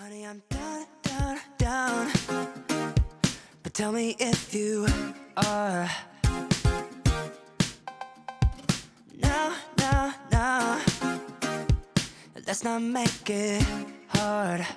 Honey, I'm down, down, down. But tell me if you are. No, no, no. Let's not make it hard.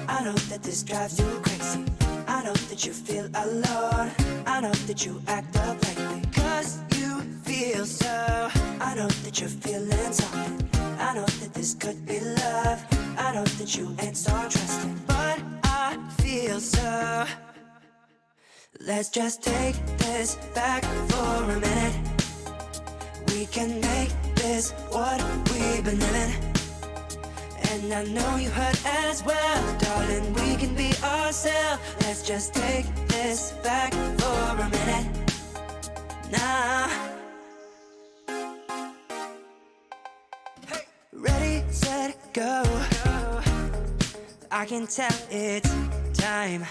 I know that this drives you crazy. I know that you feel alone. I know that you act up lately 'cause you feel so. I know that you're feeling something. I know that this could be love. I know that you ain't so trusting, but I feel so. Let's just take this back for a minute. We can make this what we've been living. And I know you hurt as well, darling, we can be ourselves. Let's just take this back for a minute. Now, hey. Ready, set, go. I can tell it's time.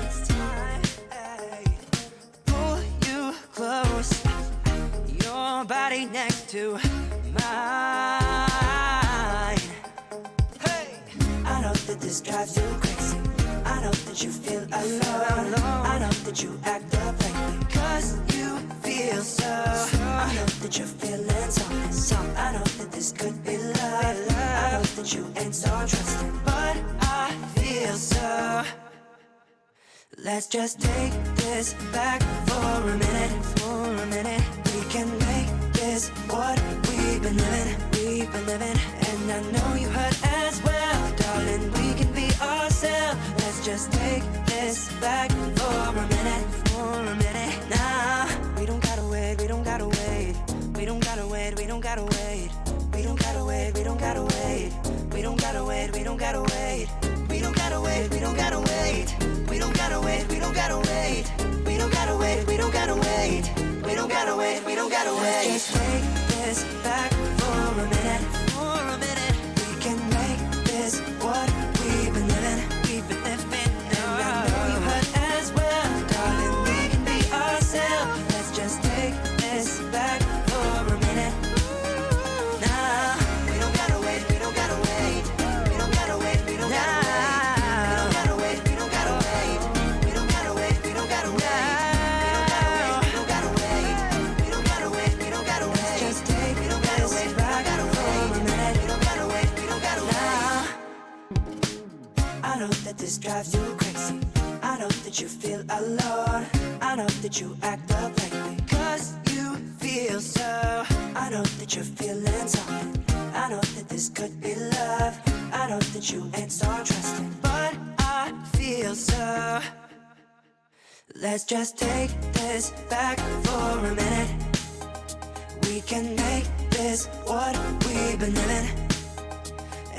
It's time, hey. Pull you close, your body next to mine. I know that this drives you crazy. I know that you feel alone. I know that you act up lately 'cause you feel so. I know that you're feeling something. I know that this could be love. I know that you ain't so trusting, but I feel so. Let's just take this back for a minute. For a minute, we can make this what we've been living. We've been living, and I know you hurt as well, darling. We can be ourselves. Let's just take this back for a minute. For a minute, nah. We don't gotta wait. We don't gotta wait. We don't gotta wait. We don't gotta wait. We don't gotta wait. We don't gotta wait. We don't gotta wait. We don't gotta wait. We don't gotta wait. We don't gotta wait. We don't gotta wait. We don't gotta wait. We don't gotta wait. We don't gotta wait. We don't gotta wait. We don't gotta wait. Let's just take this back for a minute. For a minute, we can make this what we've been living. We've been living. And I know you hurt as well, darling. We can be ourselves. Let's just take this back for a minute. Nah, we don't gotta wait. We don't gotta wait. We don't gotta wait. We don't gotta wait. I know that this drives you crazy. I know that you feel alone. I know that you act up lately 'cause you feel so. I know that you're feeling something. I know that this could be love. I know that you ain't so trusting, but I feel so. Let's just take this back for a minute. We can make this what we've been living.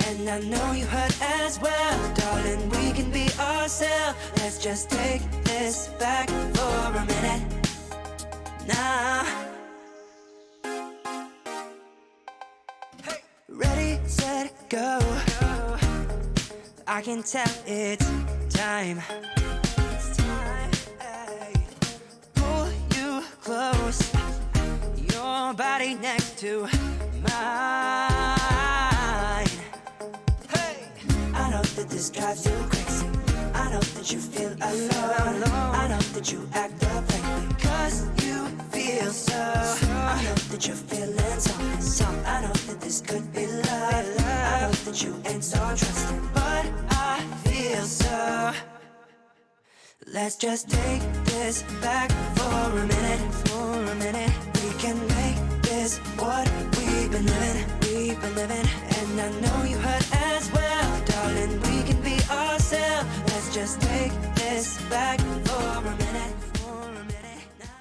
And I know you hurt as well, darling, we can be ourselves. Let's just take this back for a minute. Now, hey. Ready, set, go. I can tell it's time. It's time, hey. Pull you close, your body next to mine. I know that this drives you crazy. I know that you feel alone. I know that you act up lately 'cause you feel so. I know that you're feeling something. I know that this could be love. I know that you ain't so trusting, but I feel so. Let's just take this back for a minute. For a minute, we can make this what we've been living. We've been living, and I know you hurt as well, darling. We can be ourselves. Let's just take this back for a minute. For a minute now.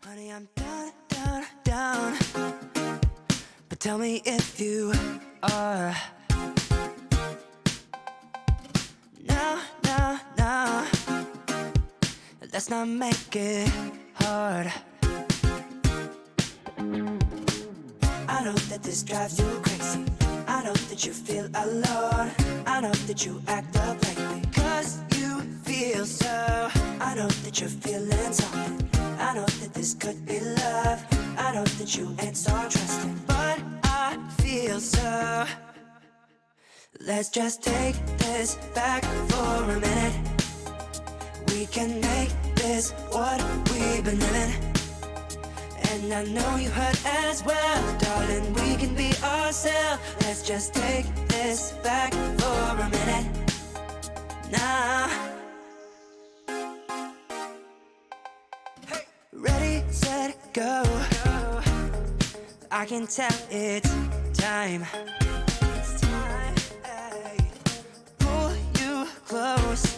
Honey, I'm down, down, down. But tell me if you are. No, no, no. Let's not make it hard. I know that this drives you crazy. I know that you feel alone. I know that you act up lately 'cause you feel so. I know that you're feeling something. I know that this could be love. I know that you ain't so trusting, but I feel so. Let's just take this back for a minute. We can make this what we've been living. And I know you hurt as well, darling, we can be ourselves. Let's just take this back for a minute. Now, ready, set, go. I can tell it's time. It's time. Ay. Pull you close,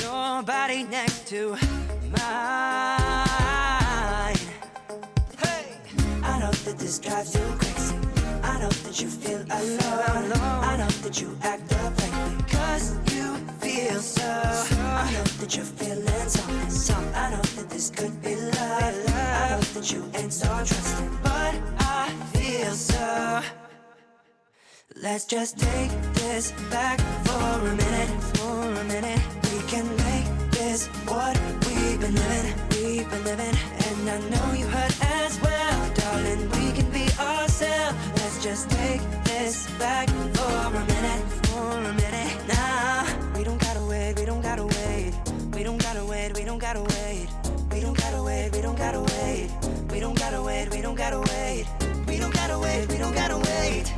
your body next to mine. Hey, I know that this drives you crazy. I know that you feel alone. I know that you act up lately, 'cause you feel so. I know that you're feeling something. I know that this could be love. I know that you ain't so trusting, but I feel so. Let's just take this back for a minute. For a minute, we can make this what we've been living. And I know you hurt as well, darling, we can be ourselves. Let's just take this back for a minute. For a minute. Nah, we don't gotta wait. We don't gotta wait. We don't gotta wait. We don't gotta wait. We don't gotta wait. We don't gotta wait. We don't gotta wait. We don't gotta wait. We don't gotta wait. We don't gotta wait.